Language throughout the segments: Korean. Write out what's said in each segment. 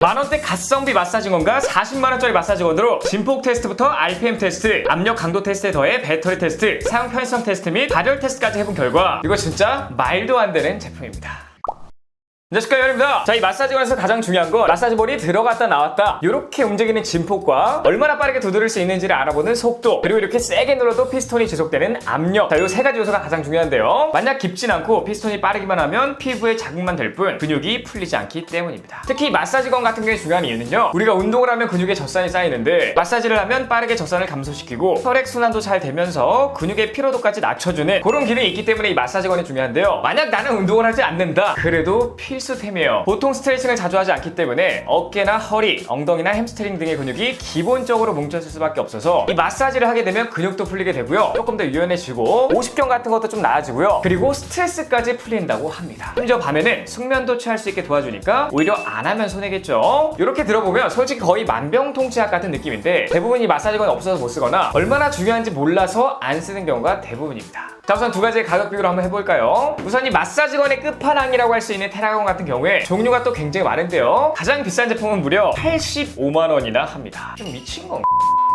만원대 가성비 마사지건과 40만원짜리 마사지건으로 진폭 테스트부터 RPM 테스트, 압력 강도 테스트에 더해 배터리 테스트, 사용 편의성 테스트 및 발열 테스트까지 해본 결과 이거 진짜 말도 안 되는 제품입니다. 안녕하십니까, 여러분입니다. 자, 이 마사지건에서 가장 중요한 건 마사지볼이 들어갔다 나왔다 이렇게 움직이는 진폭과 얼마나 빠르게 두드릴 수 있는지를 알아보는 속도, 그리고 이렇게 세게 눌러도 피스톤이 지속되는 압력. 자, 이 세 가지 요소가 가장 중요한데요. 만약 깊진 않고 피스톤이 빠르기만 하면 피부에 자극만 될 뿐 근육이 풀리지 않기 때문입니다. 특히 이 마사지건 같은 경우에 중요한 이유는요, 우리가 운동을 하면 근육에 젖산이 쌓이는데 마사지를 하면 빠르게 젖산을 감소시키고 혈액순환도 잘 되면서 근육의 피로도까지 낮춰주는 그런 기능이 있기 때문에 이 마사지건이 중요한데요. 만약 나는 운동을 하지 않는다, 그래도 필수템이에요. 보통 스트레칭을 자주 하지 않기 때문에 어깨나 허리, 엉덩이나 햄스트링 등의 근육이 기본적으로 뭉쳤을 수밖에 없어서 이 마사지를 하게 되면 근육도 풀리게 되고요, 조금 더 유연해지고 오십견 같은 것도 좀 나아지고요, 그리고 스트레스까지 풀린다고 합니다. 심지어 밤에는 숙면도 취할 수 있게 도와주니까 오히려 안 하면 손해겠죠. 이렇게 들어보면 솔직히 거의 만병통치약 같은 느낌인데 대부분 이 마사지건이 없어서 못 쓰거나 얼마나 중요한지 몰라서 안 쓰는 경우가 대부분입니다. 자, 우선 두 가지의 가격 비교를 한번 해볼까요? 우선 이 마사지건의 끝판왕이라고 할 수 있는 테라건 같은 경우에 종류가 또 굉장히 많은데요, 가장 비싼 제품은 무려 85만원이나 합니다. 좀 미친 건가?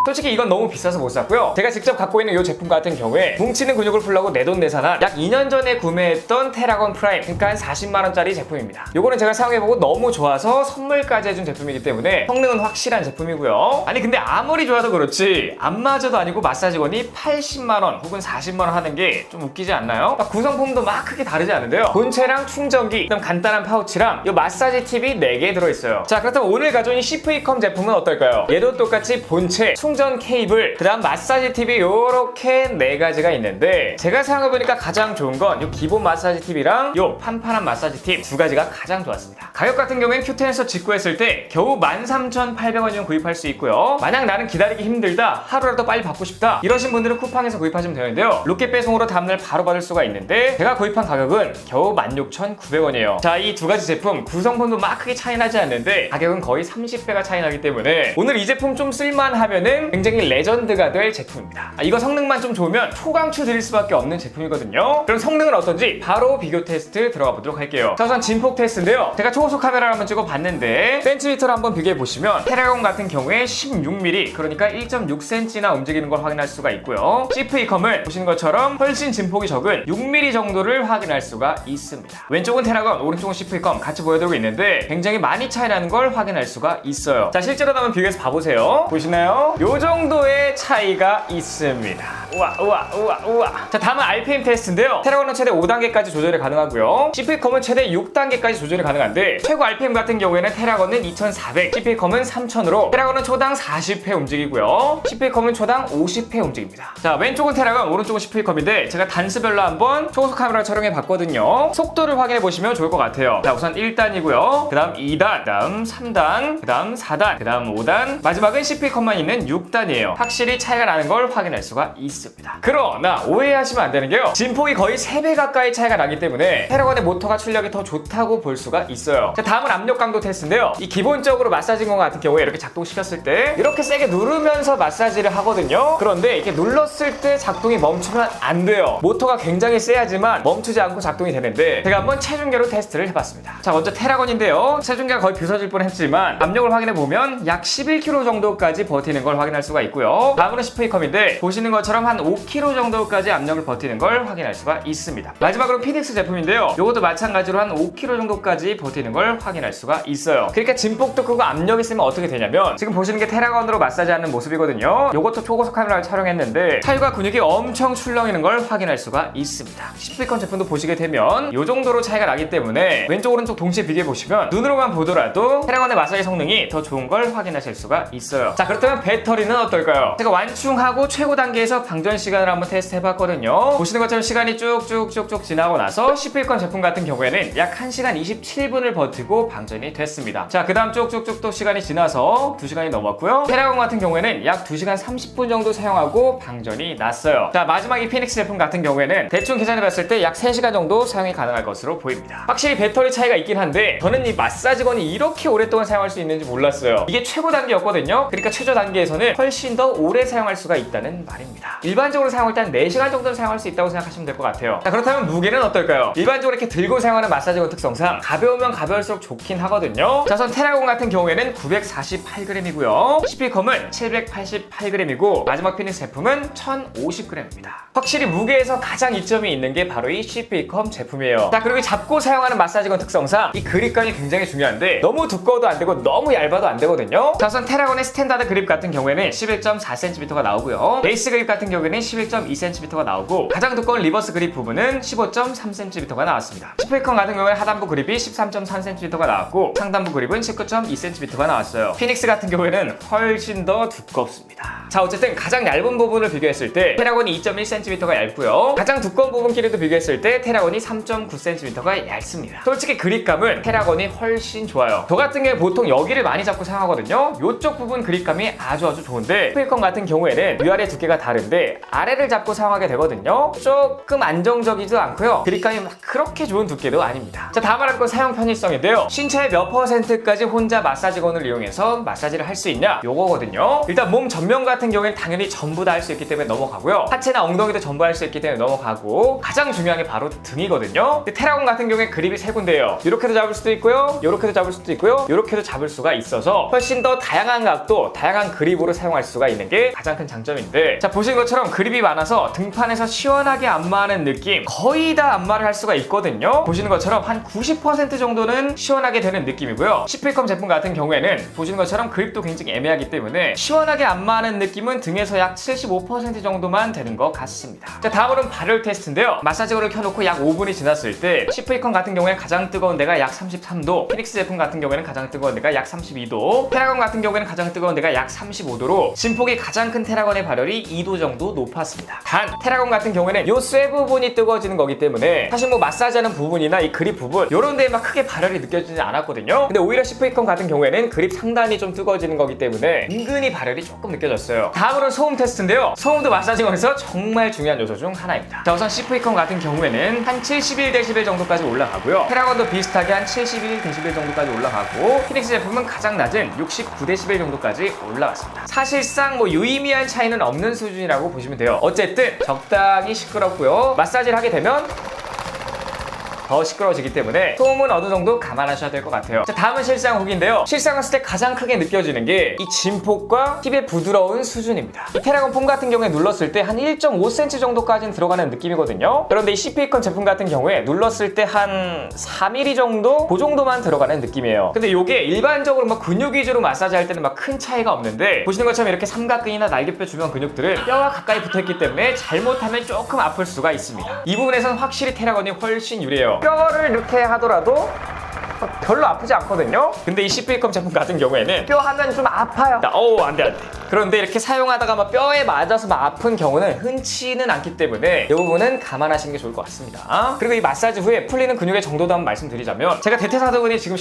솔직히 이건 너무 비싸서 못 샀고요. 제가 직접 갖고 있는 이 제품 같은 경우에 뭉치는 근육을 풀려고 내돈내산한 약 2년 전에 구매했던 테라건 프라임, 그러니까 한 40만원짜리 제품입니다. 요거는 제가 사용해보고 너무 좋아서 선물까지 해준 제품이기 때문에 성능은 확실한 제품이고요. 아니 근데 아무리 좋아도 그렇지 안마저도 아니고 마사지건이 80만원 혹은 40만원 하는 게 좀 웃기지 않나요? 구성품도 막 크게 다르지 않은데요, 본체랑 충전기, 그다음 간단한 파우치랑 이 마사지 팁이 4개 들어있어요. 자, 그렇다면 오늘 가져온 이 CV컴 제품은 어떨까요? 얘도 똑같이 본체, 충전 케이블, 그 다음 마사지 팁이 요렇게 4가지가 있는데 제가 사용해보니까 가장 좋은 건 요 기본 마사지 팁이랑 요 판판한 마사지 팁 2가지가 가장 좋았습니다. 가격 같은 경우엔 큐텐에서 직구했을 때 겨우 13,800원이면 구입할 수 있고요, 만약 나는 기다리기 힘들다, 하루라도 빨리 받고 싶다 이러신 분들은 쿠팡에서 구입하시면 되는데요, 로켓 배송으로 다음날 바로 받을 수가 있는데 제가 구입한 가격은 겨우 16,900원이에요. 자, 이 2가지 제품 구성품도 막 크게 차이 나지 않는데 가격은 거의 30배가 차이 나기 때문에 오늘 이 제품 좀 쓸만하면은 굉장히 레전드가 될 제품입니다. 이거 성능만 좀 좋으면 초강추 드릴 수밖에 없는 제품이거든요. 그럼 성능은 어떤지 바로 비교 테스트 들어가 보도록 할게요. 자, 우선 진폭 테스트인데요, 제가 초고속 카메라를 한번 찍어 봤는데 센티미터로 한번 비교해 보시면 테라건 같은 경우에 16mm, 그러니까 1.6cm나 움직이는 걸 확인할 수가 있고요, CV컴은 보시는 것처럼 훨씬 진폭이 적은 6mm 정도를 확인할 수가 있습니다. 왼쪽은 테라건, 오른쪽은 CV컴 같이 보여드리고 있는데 굉장히 많이 차이 나는 걸 확인할 수가 있어요. 자, 실제로 한번 비교해서 봐보세요. 보시나요? 요 정도의 차이가 있습니다. 우와. 자, 다음은 RPM 테스트인데요, 테라건은 최대 5단계까지 조절이 가능하고요, CV컴은 최대 6단계까지 조절이 가능한데 최고 RPM 같은 경우에는 테라건은 2400, CV컴은 3000으로 테라건은 초당 40회 움직이고요, CV컴은 초당 50회 움직입니다. 자, 왼쪽은 테라건, 오른쪽은 CV컴인데 제가 단수별로 한번 초고속 카메라 촬영해 봤거든요. 속도를 확인해 보시면 좋을 것 같아요. 자, 우선 1단이고요, 그 다음 2단, 그 다음 3단, 그 다음 4단, 그 다음 5단, 마지막은 CV컴만 있는 6단이에요. 확실히 차이가 나는 걸 확인할 수가 있습니다. 그러나 오해하시면 안 되는 게요, 진폭이 거의 3배 가까이 차이가 나기 때문에 테라건의 모터가 출력이 더 좋다고 볼 수가 있어요. 자, 다음은 압력 강도 테스트인데요, 이 기본적으로 마사지건 같은 경우에 이렇게 작동시켰을 때 이렇게 세게 누르면서 마사지를 하거든요. 그런데 이렇게 눌렀을 때 작동이 멈추면 안 돼요. 모터가 굉장히 세야지만 멈추지 않고 작동이 되는데 제가 한번 체중계로 테스트를 해봤습니다. 자, 먼저 테라건인데요, 체중계가 거의 부서질 뻔했지만 압력을 확인해보면 약 11kg 정도까지 버티는 걸 확인할 수가 있고요, 다음으로 CV컴인데 보시는 것처럼 한 5kg 정도까지 압력을 버티는 걸 확인할 수가 있습니다. 마지막으로 피닉스 제품인데요, 이것도 마찬가지로 한 5kg 정도까지 버티는 걸 확인할 수가 있어요. 그러니까 진폭도 크고 압력이 있으면 어떻게 되냐면 지금 보시는 게 테라건으로 마사지하는 모습이거든요. 이것도 초고속 카메라를 촬영했는데 팔과 근육이 엄청 출렁이는 걸 확인할 수가 있습니다. CV컴 제품도 보시게 되면 이 정도로 차이가 나기 때문에 왼쪽 오른쪽 동시에 비교해 보시면 눈으로만 보더라도 테라건의 마사지 성능이 더 좋은 걸 확인하실 수가 있어요. 자, 그렇다면 배터리는 어떨까요? 제가 완충하고 최고 단계에서 방전 시간을 한번 테스트 해봤거든요. 보시는 것처럼 시간이 쭉쭉쭉쭉 지나고 나서 CV컴 제품 같은 경우에는 약 1시간 27분을 버티고 방전이 됐습니다. 자, 그 다음 쭉쭉쭉 또 시간이 지나서 2시간이 넘었고요, 테라건 같은 경우에는 약 2시간 30분 정도 사용하고 방전이 났어요. 자, 마지막 이 피닉스 제품 같은 경우에는 대충 계산해봤을 때 약 3시간 정도 사용이 가능할 것으로 보입니다. 확실히 배터리 차이가 있긴 한데 저는 이 마사지건이 이렇게 오랫동안 사용할 수 있는지 몰랐어요. 이게 최고 단계였거든요. 그러니까 최저 단계에서는 훨씬 더 오래 사용할 수가 있다는 말입니다. 일반적으로 사용할 때 한 4시간 정도는 사용할 수 있다고 생각하시면 될 것 같아요. 자, 그렇다면 무게는 어떨까요? 일반적으로 이렇게 들고 사용하는 마사지건 특성상 가벼우면 가벼울수록 좋긴 하거든요. 자, 우선 테라곤 같은 경우에는 948g이고요. CP컴은 788g이고 마지막 피닉스 제품은 1050g입니다. 확실히 무게에서 가장 이점이 있는 게 바로 이 CP컴 제품이에요. 자, 그리고 잡고 사용하는 마사지건 특성상 이 그립감이 굉장히 중요한데 너무 두꺼워도 안 되고 너무 얇아도 안 되거든요. 자, 우선 테라곤의 스탠다드 그립 같은 경우에는 11.4cm가 나오고요. 베이스 그립 같은 경우에는 11.2cm가 나오고 가장 두꺼운 리버스 그립 부분은 15.3cm가 나왔습니다. CP컴 같은 경우에 하단부 그립이 13.3cm가 나왔고 상단부 그립은 19.2cm가 나왔어요. 피닉스 같은 경우에는 훨씬 더 두껍습니다. 자, 어쨌든 가장 얇은 부분을 비교했을 때 테라곤이 2.1cm가 얇고요. 가장 두꺼운 부분끼리도 비교했을 때 테라곤이 3.9cm가 얇습니다. 솔직히 그립감은 테라곤이 훨씬 좋아요. 저 같은 경우에 보통 여기를 많이 잡고 사용하거든요. 이쪽 부분 그립감이 아주 좋은데 스피컴 같은 경우에는 위아래 두께가 다른데 아래를 잡고 사용하게 되거든요. 조금 안정적이지도 않고요. 그립감이 막 그렇게 좋은 두께도 아닙니다. 자, 다음 말할 건 사용 편의성인데요. 신체의 몇 %까지 혼자 마사지건을 이용해서 마사지를 할 수 있냐? 요거거든요. 일단 몸 전면 같은 경우에는 당연히 전부 다 할 수 있기 때문에 넘어가고요. 하체나 엉덩이도 전부 할 수 있기 때문에 넘어가고 가장 중요한 게 바로 등이거든요. 근데 테라곤 같은 경우에 그립이 3군데예요. 이렇게도 잡을 수도 있고요. 이렇게도 잡을 수도 있고요. 이렇게도 잡을 수가 있어서 훨씬 더 다양한 각도, 다양한 그립으로 사용할 수가 있는 게 가장 큰 장점인데 자, 보시는 것처럼 그립이 많아서 등판에서 시원하게 안마하는 느낌 거의 다 안마를 할 수가 있거든요. 보시는 것처럼 한 90% 정도는 시원하게 되는 느낌이고요. CP컴 제품 같은 경우에는 보시는 것처럼 그립도 굉장히 애매하기 때문에 시원하게 안마하는 느낌은 등에서 약 75% 정도만 되는 것 같습니다. 자, 다음으로는 발열 테스트인데요. 마사지건을 켜놓고 약 5분이 지났을 때 CP컴 같은 경우에는 가장 뜨거운 데가 약 33도, 피닉스 제품 같은 경우에는 가장 뜨거운 데가 약 32도, 테라곤 같은 경우에는 가장 뜨거운 데가 약 35도로 진폭이 가장 큰 테라곤의 발열이 2도 정도 높았습니다. 단 테라곤 같은 경우에는 요 쇠 부분이 뜨거워지는 거기 때문에 사실 뭐 마사지하는 부분이나 이 그립 부분 요런 데에 막 크게 발열이 느껴지지 않았거든요. 근데 오히려 CP컴 같은 경우에는 그립 상단이 좀 뜨거워지는 거기 때문에 은근히 발열이 조금 느껴졌어요. 다음으로 소음 테스트인데요. 소음도 마사지건에서 정말 중요한 요소 중 하나입니다. 자, 우선 CP컴 같은 경우에는 한 71dB 정도까지 올라가고요. 테라곤도 비슷하게 한 71dB 정도까지 올라가고 피닉스 제품은 가장 낮은 69dB 정도까지 올라갔습니다. 사실상 뭐 유의미한 차이는 없는 수준이라고 보시면 돼요. 어쨌든 적당히 시끄럽고요. 마사지를 하게 되면 더 시끄러워지기 때문에 소음은 어느 정도 감안하셔야 될 것 같아요. 자, 다음은 실사용 후기인데요. 실사용했을 때 가장 크게 느껴지는 게 이 진폭과 힙의 부드러운 수준입니다. 이 테라곤 폼 같은 경우에 눌렀을 때 한 1.5cm 정도까지는 들어가는 느낌이거든요. 그런데 이 CP컴 제품 같은 경우에 눌렀을 때 한 4mm 정도? 그 정도만 들어가는 느낌이에요. 근데 이게 일반적으로 막 근육 위주로 마사지 할 때는 막 큰 차이가 없는데 보시는 것처럼 이렇게 삼각근이나 날개뼈 주변 근육들은 뼈와 가까이 붙어있기 때문에 잘못하면 조금 아플 수가 있습니다. 이 부분에서는 확실히 테라곤이 훨씬 유리해요. 뼈를 이렇게 하더라도 별로 아프지 않거든요. 근데 이 CP컴 제품 같은 경우에는 뼈 하면 좀 아파요. 안돼. 그런데 이렇게 사용하다가 막 뼈에 맞아서 막 아픈 경우는 흔치는 않기 때문에 이 부분은 감안하시는 게 좋을 것 같습니다. 그리고 이 마사지 후에 풀리는 근육의 정도도 한번 말씀드리자면 제가 대퇴사두근이 지금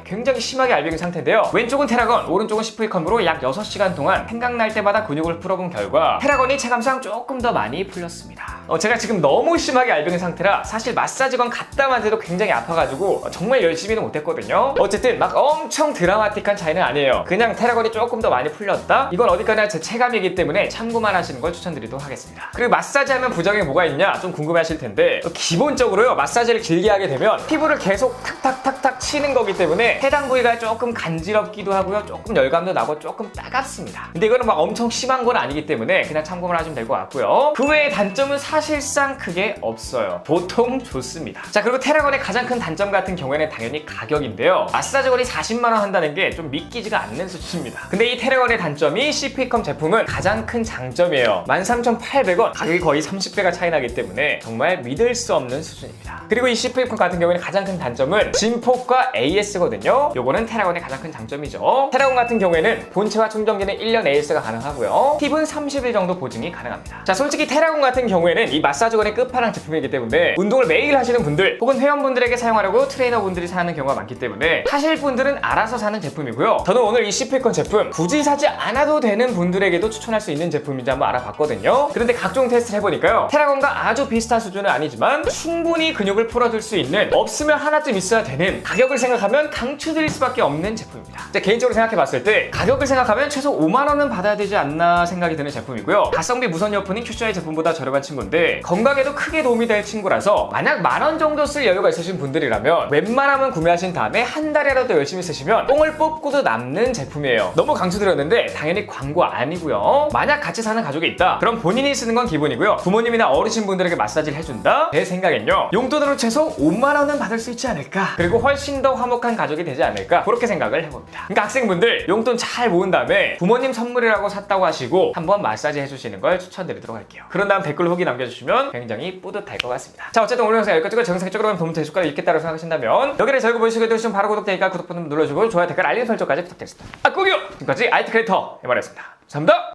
굉장히 심하게 알배긴 상태인데요. 왼쪽은 테라곤, 오른쪽은 CP컴으로 약 6시간 동안 생각날 때마다 근육을 풀어본 결과 테라곤이 체감상 조금 더 많이 풀렸습니다. 제가 지금 너무 심하게 알배긴 상태라 사실 마사지건 갔다만 해도 굉장히 아파가지고 정말 열심히는 못했거든요. 어쨌든 막 엄청 드라마틱한 차이는 아니에요. 그냥 테라곤이 조금 더 많이 풀렸다? 이건 어디까지나 제 체감이기 때문에 참고만 하시는 걸 추천드리도록 하겠습니다. 그리고 마사지하면 부작용이 뭐가 있냐 좀 궁금해하실 텐데 기본적으로요, 마사지를 길게 하게 되면 피부를 계속 탁탁탁탁 치는 거기 때문에 해당 부위가 조금 간지럽기도 하고요, 조금 열감도 나고 조금 따갑습니다. 근데 이거는 막 엄청 심한 건 아니기 때문에 그냥 참고만 하시면 될 것 같고요. 그 외의 단점은 사실상 크게 없어요. 보통 좋습니다. 자, 그리고 테라곤의 가장 큰 단점 같은 경우에는 당연히 가격인데요. 마사지건이 40만 원 한다는 게 좀 믿기지가 않는 수준입니다. 근데 이 테라곤의 단점이 CP컴 제품은 가장 큰 장점이에요. 13,800원, 가격이 거의 30배가 차이 나기 때문에 정말 믿을 수 없는 수준입니다. 그리고 이 CP컴 같은 경우에는 가장 큰 단점은 진폭과 AS거든요. 요거는 테라곤의 가장 큰 장점이죠. 테라곤 같은 경우에는 본체와 충전기는 1년 AS가 가능하고요. 팁은 30일 정도 보증이 가능합니다. 자, 솔직히 테라곤 같은 경우에는 하는 이 마사지건의 끝판왕 제품이기 때문에 운동을 매일 하시는 분들 혹은 회원분들에게 사용하려고 트레이너분들이 사는 경우가 많기 때문에 하실 분들은 알아서 사는 제품이고요. 저는 오늘 이 시필콘 제품 굳이 사지 않아도 되는 분들에게도 추천할 수 있는 제품인지 한번 알아봤거든요. 그런데 각종 테스트를 해보니까요, 테라건과 아주 비슷한 수준은 아니지만 충분히 근육을 풀어줄 수 있는, 없으면 하나쯤 있어야 되는, 가격을 생각하면 강추드릴 수밖에 없는 제품입니다. 제가 개인적으로 생각해봤을 때 가격을 생각하면 최소 5만원은 받아야 되지 않나 생각이 드는 제품이고요. 가성비 무선 이어폰인 큐셔의 제품보다 저렴한 친구인데 건강에도 크게 도움이 될 친구라서 만약 10,000원 정도 쓸 여유가 있으신 분들이라면 웬만하면 구매하신 다음에 한 달이라도 열심히 쓰시면 뽕을 뽑고도 남는 제품이에요. 너무 강추드렸는데 당연히 광고 아니고요. 만약 같이 사는 가족이 있다, 그럼 본인이 쓰는 건 기본이고요. 부모님이나 어르신분들에게 마사지를 해준다? 제 생각엔요, 용돈으로 최소 5만원은 받을 수 있지 않을까, 그리고 훨씬 더 화목한 가족이 되지 않을까, 그렇게 생각을 해봅니다. 그러니까 학생분들 용돈 잘 모은 다음에 부모님 선물이라고 샀다고 하시고 한번 마사지 해주시는 걸 추천드리도록 할게요. 그런 다음 댓글로 후기 남겨주시면 굉장히 뿌듯할 것 같습니다. 자, 어쨌든 오늘 영상 여기까지고 정상적으로 도움 되실 거라 있겠다고 생각하신다면 여기를 잘 보시게 되시면 바로 구독되니까 구독 버튼 눌러주고 좋아요, 댓글, 알림 설정까지 부탁드리겠습니다. 아, 꼭이요! 지금까지 IT 크리에이터 해바라였습니다. 감사합니다.